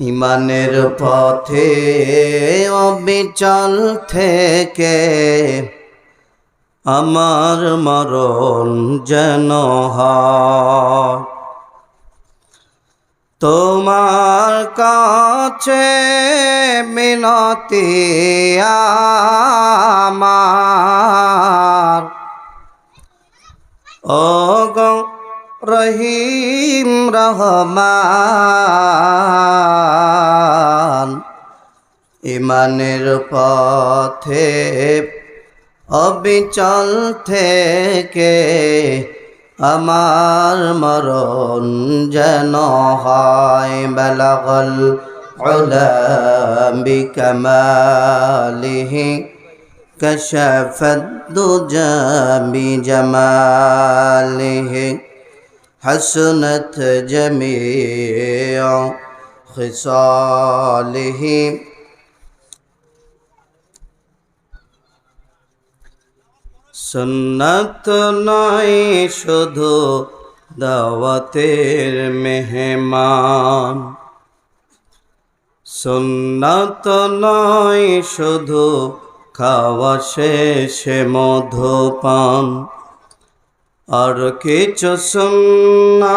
ইমানের পথে অবিচল থেকে আমার মরণ যেন হয়। তোমার কাছে মিনতি আমার, ওগো রহিম রহমান। ইমানের পথে অবিচল থেকে আমার মরণ যেন হয়। বালাগাল উলা বিকামালিহি কাশাফাদ দুজা বিজামালিহি হাসনাত জামিউ খিসালিহি। সুন্নাত নয় শুধু দাওয়াতের মেহমান, সুন্নাত নয় শুধু খাওয়া শেষে মধুপান, আর কিছু সুন্নাত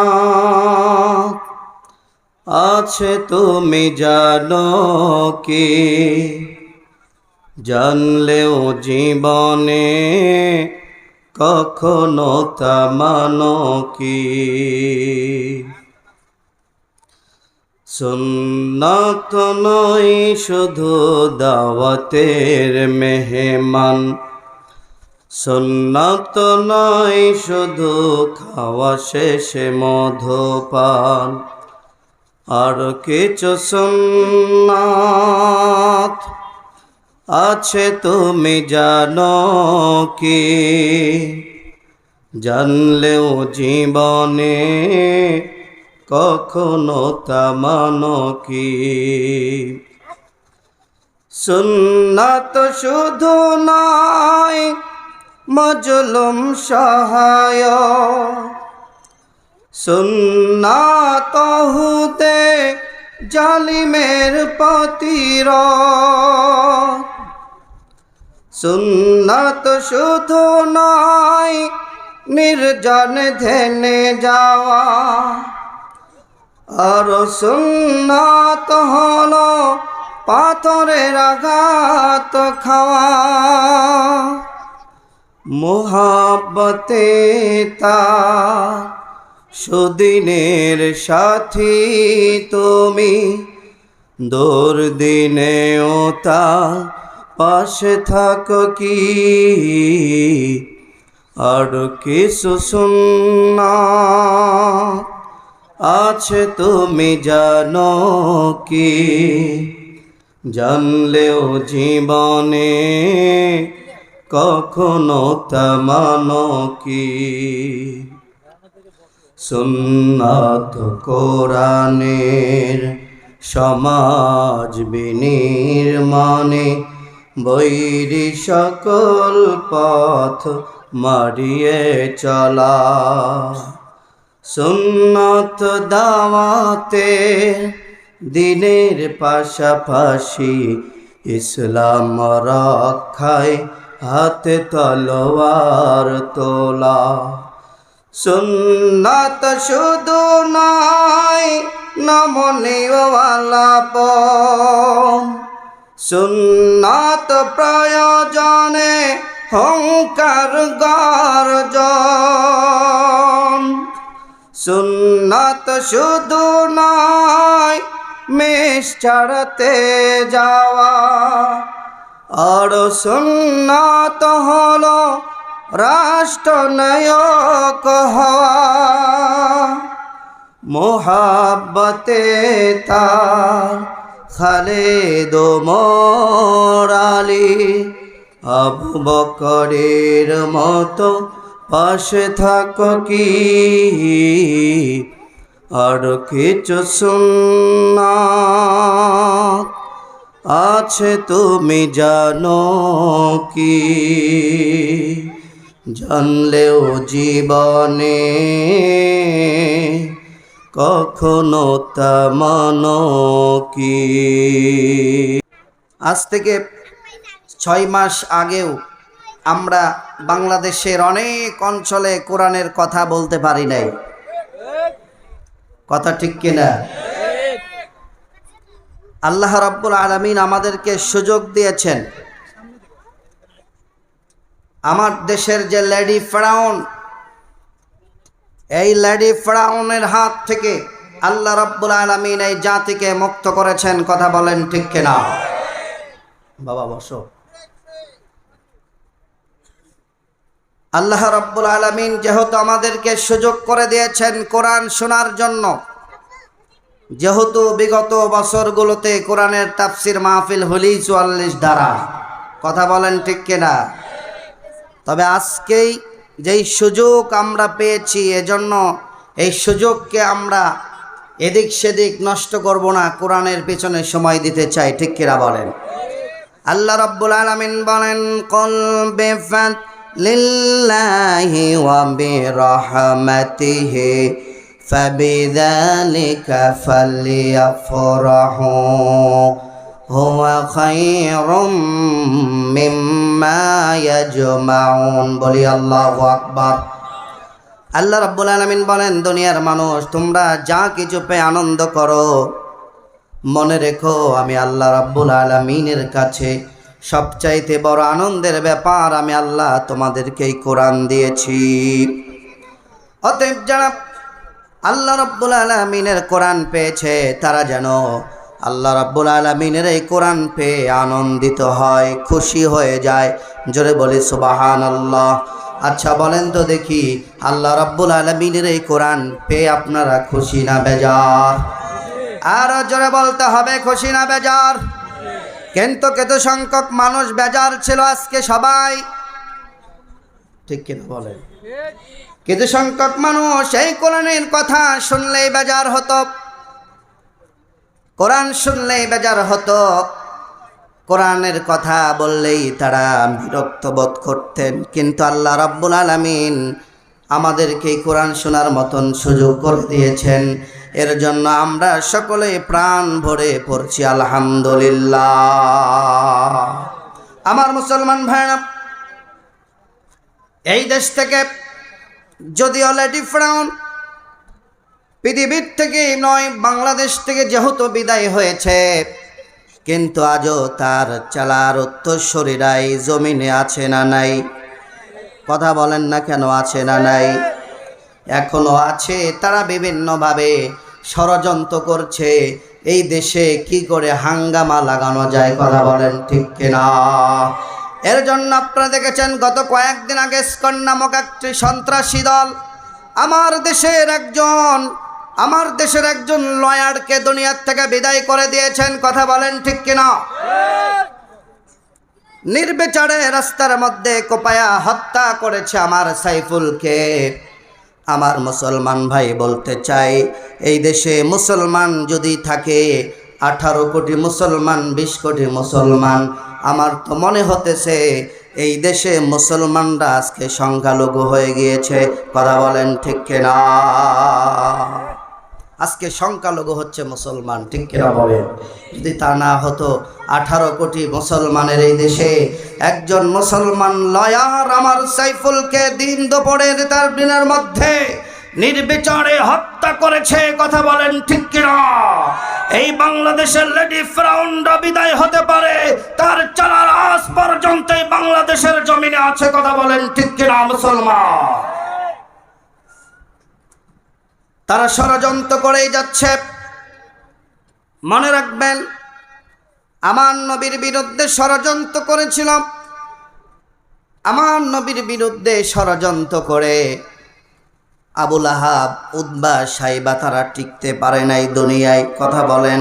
আছে তুমি জানো কি? জানলেও জীবনে কখনো তা মানো কি? সুন্নাত নয় শুধু দাওয়াতের মেহমান, সুন্নাত নয় শুধু খাওয়া শেষে মধুপান, আর কিছু সুন্নাত আছে তুমি জানো কি? জানলেও জীবনে কখনো তা মানো কি? সুন্নাত শুধু নয় মজলুম সহায়, সুন্নাত হুতে জালিমের প্রতিরোধ। সুন্নাত শুধু নয় নির্জন ধ্যানে যাওয়া, আর সুন্নাত হলো পাথরের আঘাত খাওয়া। মুহাব্বতে তার সুদিনের সাথী তুমি, দুর্দিনেও তার পাশে থাকো কি? আর কিছু সুন্নাত আছে তুমি জানো কি? জানলেও জীবনে কখনো তা মানো কি? সুন্নাত কোরআনের সমাজ বিনির্মাণে বৈরী সকল পথ মারিয়ে চলা। সুন্নাত দাওয়াতে দিনের পাশাপাশি ইসলাম রক্ষায় হাতে তলোয়ার তোলা। সুন্নাত শুধু নয় নমনীয়ওয়ালা পথ, সুন্নাত প্রয়োজনে হুঙ্কার গর্জন। সুন্নাত শুধু নয় মেষ চড়তে যাওয়া, আর সুন্নাত হলো রাষ্ট্রনায়ক হওয়া। মুহাব্বতে তার খালেদ ওমর আলী আবু বকরের মতো পাশে থাকো কি? আর কিছু সুন্নাত আছে তুমি জানো কি? জানলেও জীবনে কখনো তা মানো কি। আজ থেকে 6 মাস আগেও আমরা বাংলাদেশের অনেক অঞ্চলে কোরআনের কথা বলতে পারি নাই। কথা ঠিক কিনা? আল্লাহ রাব্বুল আলামিন আমাদেরকে সুযোগ দিয়েছেন। আমার দেশের যে লেডি ফেরাউন, এই লেডি ফেরাউনের হাত থেকে আল্লাহ রাব্বুল আলামিন এই জাতিকে মুক্ত করেছেন। কথা বলেন ঠিক কিনা? বাবা বসো। আল্লাহ রাব্বুল আলামিন যেহেতু আমাদেরকে সুযোগ করে দিয়েছেন কোরআন শোনার জন্য, যেহেতু বিগত বছরগুলোতে কোরআনের তাফসির মাহফিল হলি 44 ধারা। কথা বলেন ঠিক কিনা? তবে আজকেই যেই সুযোগ আমরা পেয়েছি, এজন্য এই সুযোগকে আমরা এদিক সেদিক নষ্ট করব না, কোরআনের পেছনে সময় দিতে চাই। ঠিক কিনা বলেন? আল্লাহ রাব্বুল আলামিন বলেন, কুল বিফাদলিল্লাহি ওয়া বিরহমাতিহি ফাবিযালিকা ফালইফরাহু হুয়া খায়রুম মিম্মা ইয়াজমাউন। বলি আল্লাহু আকবার। আল্লাহ রাব্বুল আলামিন বলেন, দুনিয়ার মানুষ তোমরা যা কিছু পেয়ে আনন্দ করো, মনে রেখো আমি আল্লাহ রাব্বুল আলামিনের কাছে সবচাইতে বড় আনন্দের ব্যাপার আমি আল্লাহ তোমাদেরকে এই কোরআন দিয়েছি। অতএব যারা আল্লাহ রাব্বুল আলামিনের কোরআন পেয়েছে তারা যেন আল্লাহ রাব্বুল আলামিনের এই কোরআন পেয়ে আনন্দিত হয়, খুশি হয়ে যায়। জোরে বলি সুবহানাল্লাহ। আচ্ছা বলেন তো দেখি, আল্লাহ রাব্বুল আলামিনের এই কোরআন পেয়ে আপনারা খুশি না বেজার? আরো জোরে বলতে হবে, খুশি না বেজার? কিন্তু কত সংখ্যক মানুষ বেজার ছিল আজকে সবাই। ঠিক কিনা বলেন? কিছু সংখ্যক মানুষ এই কোরআনের কথা শুনলেই বেজার হতো, কোরআন শুনলেই বেজার হতো, কোরআনের কথা বললেই তারা বিরক্ত বোধ করতেন। কিন্তু আল্লাহ রাব্বুল আলামিন আমাদেরকে কোরআন শোনার মতন সুযোগ করে দিয়েছেন। এর জন্য আমরা সকলে প্রাণ ভরে পড়ছি আলহামদুলিল্লাহ। আমার মুসলমান ভাইরা, এই দেশ থেকে যদিও লেডি ফেরাউন পৃথিবীর থেকে নয়, বাংলাদেশ থেকে যেহেতু বিদায় হয়েছে, কিন্তু আজও তার চালার উত্তরসূরিরা এই জমিনে আছে না নাই? কথা বলেন না কেন? আছে না নাই? এখনো আছে। তারা বিভিন্নভাবে ষড়যন্ত্র করছে এই দেশে কি করে হাঙ্গামা লাগানো যায়। কথা বলেন ঠিক কিনা? এর জন্য আপনারা দেখেছেন গত কয়েকদিন আগে ইসকন নামক একটি সন্ত্রাসী দল আমার দেশের একজন লয়ারকে দুনিয়ার থেকে বিদায় করে দিয়েছেন। কথা বলেন ঠিক কিনা? নির্বিচারে রাস্তার মধ্যে কোপায়া হত্যা করেছে আমার সাইফুলকে। আমার মুসলমান ভাই বলতে চাই, এই দেশে মুসলমান যদি থাকে 18 কোটি মুসলমান, 20 কোটি মুসলমান, আমার তো মনে হতেছে এই দেশে মুসলমানরা আজকে সংখ্যালঘু হয়ে গিয়েছে। কথা বলেন ঠিক কিনা? আজকে সংখ্যালঘু হচ্ছে মুসলমান। ঠিক কিনা বলেন? যদি তা না হতো, 18 কোটি মুসলমানের এই দেশে একজন মুসলমান লয়ার আমার সাইফুলকে দিন দুপুরের তার দিনের মধ্যে নির্বিচারে হত্যা করেছে। কথা বলেন ঠিক কিনা? এই বাংলাদেশের লেডি ফেরাউনরা বিদায় হতে পারে, তার চালার আজ পর্যন্ত এই বাংলাদেশের জমিনে আছে। কথা বলেন ঠিক কিনা মুসলমান? তারা ষড়যন্ত্র করেই যাচ্ছে। মনে রাখবেন, আমার নবীর বিরুদ্ধে ষড়যন্ত্র করেছিল। আমার নবীর বিরুদ্ধে ষড়যন্ত্র করে আবু লাহাব, উতবা, সাইবা তারা টিকতে পারে নাই দুনিয়ায়। কথা বলেন।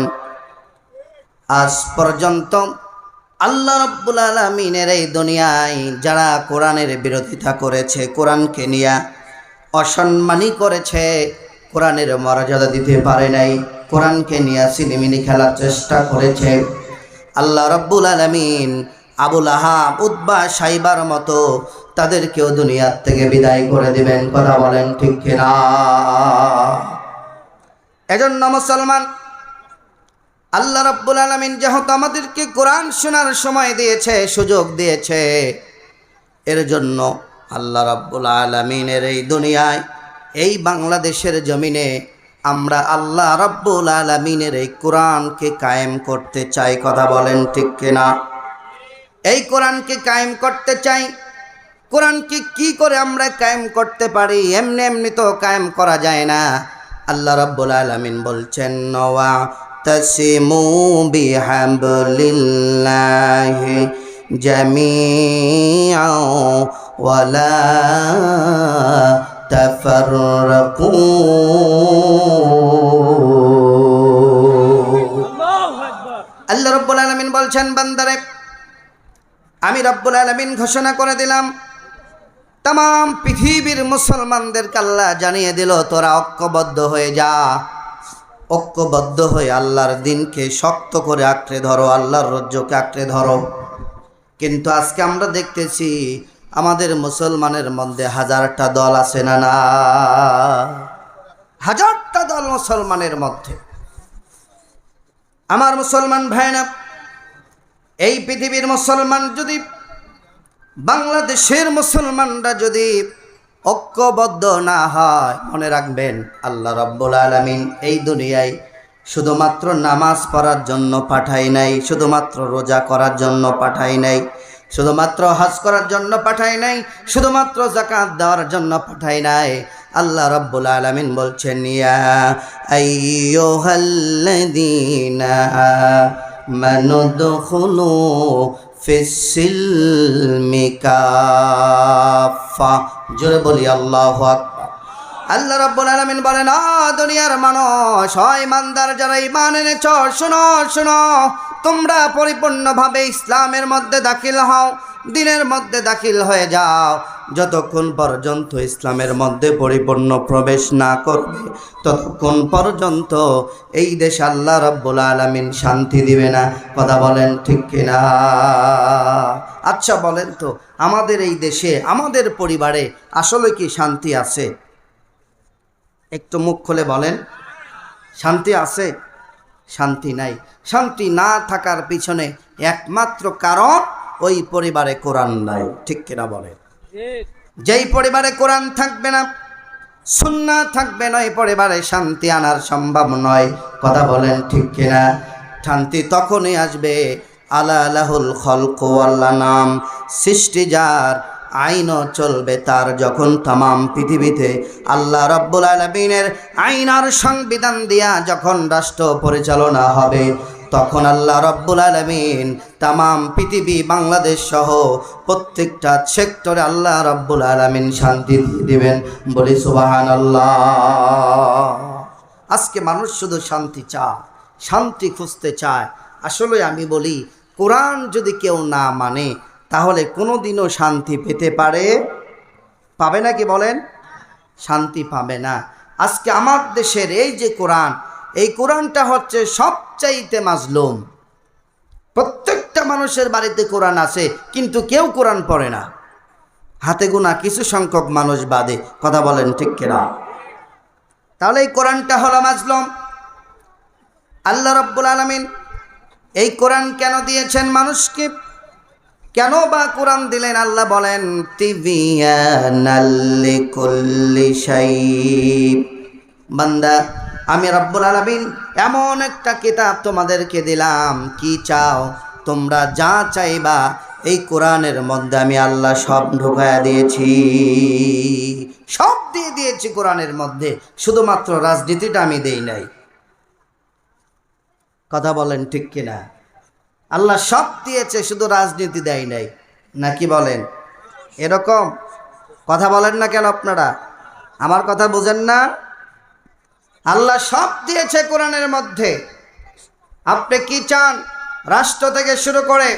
আজ পর্যন্ত আল্লাহ রাব্বুল আলামিনের এই দুনিয়ায় যারা কোরআনের বিরোধিতা করেছে, কোরআনকে নিয়ে অসম্মানী করেছে, কোরআনের মর্যাদা দিতে পারে নাই, কোরআনকে নিয়ে সিনেমিনি খেলার চেষ্টা করেছে, আল্লাহ রাব্বুল আলামিন আবু লাহাব, উতবা, সাইবার মতো তাদেরকেও দুনিয়ার থেকে বিদায় করে দিবেন। কথা বলেন ঠিক কিনা? এজন্য মুসলমান, আল্লাহ রাব্বুল আলামিন যেহেতু আমাদেরকে কোরআন শোনার সময় দিয়েছে, সুযোগ দিয়েছে, এর জন্য আল্লাহ রাব্বুল আলামিনের এই দুনিয়ায়, এই বাংলাদেশের জমিনে আমরা আল্লাহ রাব্বুল আলামিনের এই কোরআনকে কায়েম করতে চাই। কথা বলেন ঠিক কিনা? এই কোরআনকে কায়েম করতে চাই। কোরআনকে কি করে আমরা কায়েম করতে পারি? এমনি এমনি তো কায়েম করা যায় না। আল্লাহ রাব্বুল আলামিন বলছেন, ওয়াতাসিমু বিহাবলিল্লাহি জামিআন ওয়ালা তাফাররাকু। আল্লাহ রাব্বুল আলামিন বলছেন, বান্দারে আমি রাব্বুল আলামিন ঘোষণা করে দিলাম, তাম পৃথিবীর মুসলমানদেরকে আল্লাহ জানিয়ে দিল, তোরা ঐক্যবদ্ধ হয়ে যা, ঐক্যবদ্ধ হয়ে আল্লাহর দিনকে শক্ত করে আঁকড়ে ধরো, আল্লাহর রজ্জুকে আঁকড়ে ধরো। কিন্তু আজকে আমরা দেখতেছি আমাদের মুসলমানের মধ্যে হাজারটা দল আছে না? না, হাজারটা দল মুসলমানের মধ্যে। আমার মুসলমান ভাইরা, এই পৃথিবীর মুসলমান যদি, বাংলাদেশের মুসলমানরা যদি ঐক্যবদ্ধ না হয়, মনে রাখবেন আল্লাহ রাব্বুল আলামিন এই দুনিয়ায় শুধুমাত্র নামাজ পড়ার জন্য পাঠাই নাই, শুধুমাত্র রোজা করার জন্য পাঠাই নাই, শুধুমাত্র হজ করার জন্য পাঠাই নাই, শুধুমাত্র যাকাত দেওয়ার জন্য পাঠাই নাই। আল্লাহ রাব্বুল আলামিন বলছেন, ইয়া আইয়ুহাল্লাযীনা আমানু দুখুলু ফিস-সিলমি কাফা। জোরে বলি আল্লাহু আকবার। আল্লাহ রাব্বুল আলামিন বলেন, দুনিয়ার মানুষ, হয় ইমানদার যারা ঈমান এনেছ, শোনো শোনো, তোমরা পরিপূর্ণভাবে ইসলামের মধ্যে দাখিল হও, দ্বীনের মধ্যে দাখিল হয়ে যাও। যতক্ষণ পর্যন্ত ইসলামের মধ্যে পরিপূর্ণ প্রবেশ না করবে, ততক্ষণ পর্যন্ত এই দেশে আল্লাহ রাব্বুল আলামিন শান্তি দিবে না। কথা বলেন ঠিক কিনা? আচ্ছা বলেন তো, আমাদের এই দেশে, আমাদের পরিবারে আসলে কি শান্তি আছে? একটু মুখ খুলে বলেন, শান্তি আছে? শান্তি নাই। শান্তি না থাকার পিছনে একমাত্র কারণ, ওই পরিবারে কোরআন নাই। ঠিক কিনা বলেন? যেই পরিবারে কোরআন থাকবে না, সুন্নাহ থাকবে না, এই পরিবারে শান্তি আনার সম্ভব নয়। কথা বলেন ঠিক কিনা? শান্তি তখনই আসবে, আলা লাহুল খালকু ওয়াল আনাম, সৃষ্টি যার, আইনও চলবে তার। যখন তামাম পৃথিবীতে আল্লাহ রাব্বুল আলামিনের আইন আর সংবিধান দিয়া যখন রাষ্ট্র পরিচালনা হবে, তখন আল্লাহ রাব্বুল আলামিন তামাম পৃথিবী, বাংলাদেশ সহ প্রত্যেকটা সেক্টরে আল্লাহ রাব্বুল আলামিন শান্তি দিবেন। বলি সুবহানাল্লাহ। আজকে মানুষ শুধু শান্তি চায়, শান্তি খুঁজতে চায়। আসলে আমি বলি, কোরআন যদি কেউ না মানে, তাহলে কোনোদিনও শান্তি পেতে পাবে না কি বলেন? শান্তি পাবে না। আজকে আমার দেশের এই যে কোরআন, এই কোরআনটা হচ্ছে সবচাইতে মাজলুম। প্রত্যেকটা মানুষের বাড়িতে কোরআন আছে, কিন্তু কেউ কোরআন পড়ে না, হাতে গোনা কিছু সংখ্যক মানুষ বাদে। কথা বলেন ঠিক কিনা? তাহলে এই কোরআনটা হলো মাজলুম। আল্লাহ রাব্বুল আলামিন এই কোরআন কেন দিয়েছেন মানুষকে? কেন বা কোরআন দিলেন? আল্লাহ বলেন, তিবিয়ানাল লিকুল্লি শাই। বান্দা, আমি রাব্বুল আলামিন এমন একটা কিতাব তোমাদেরকে দিলাম, কি চাও তোমরা? যা চাইবা এই কোরআনের মধ্যে আমি আল্লাহ সব ঢুকায়া দিয়েছি, সব দিয়ে দিয়েছি কোরআনের মধ্যে। শুধুমাত্র রাজনীতিটা আমি দেই নাই। কথা বলেন ঠিক কিনা? আল্লাহ সব দিয়েছে, শুধু রাজনীতি দেয় নাই। নাকি বলেন? এরকম কথা বলেন না কেন আপনারা? আমার কথা বুঝেন না? আল্লাহ সব দিয়েছে কোরআনের মধ্যে। আপনি কি চান? রাষ্ট্র থেকে শুরু করে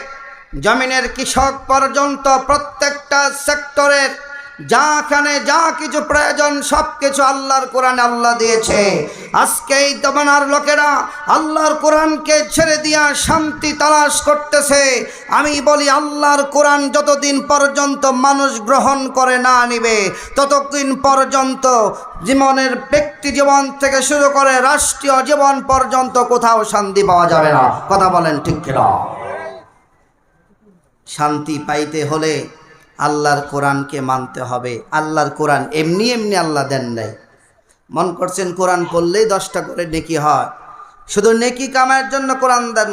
জমিনের কৃষক পর্যন্ত প্রত্যেকটা সেক্টরের যাখানে যা কিছু প্রয়োজন সব কিছু আল্লাহর কোরআনে আল্লাহ দিয়েছে। আজকে এই জমানার লোকেরা আল্লাহর কোরআনকে ছেড়ে দিয়া শান্তি তালাশ করতেছে। আমি বলি আল্লাহর কোরআন যতদিন পর্যন্ত মানুষ গ্রহণ করে না নিবে, ততদিন পর্যন্ত জীবনের ব্যক্তি জীবন থেকে শুরু করে রাষ্ট্রীয় জীবন পর্যন্ত কোথাও শান্তি পাওয়া যাবে না। কথা বলেন ঠিক কিনা? শান্তি পাইতে হলে আল্লাহর কোরআনকে মানতে হবে। আল্লাহর কোরআন এমনি এমনি আল্লাহ দেন নাই। মন করছেন কোরআন পড়লেই 10টা করে নেকি হয়, শুধু নেকি কামাইয়ের জন্য কোরআন দেন।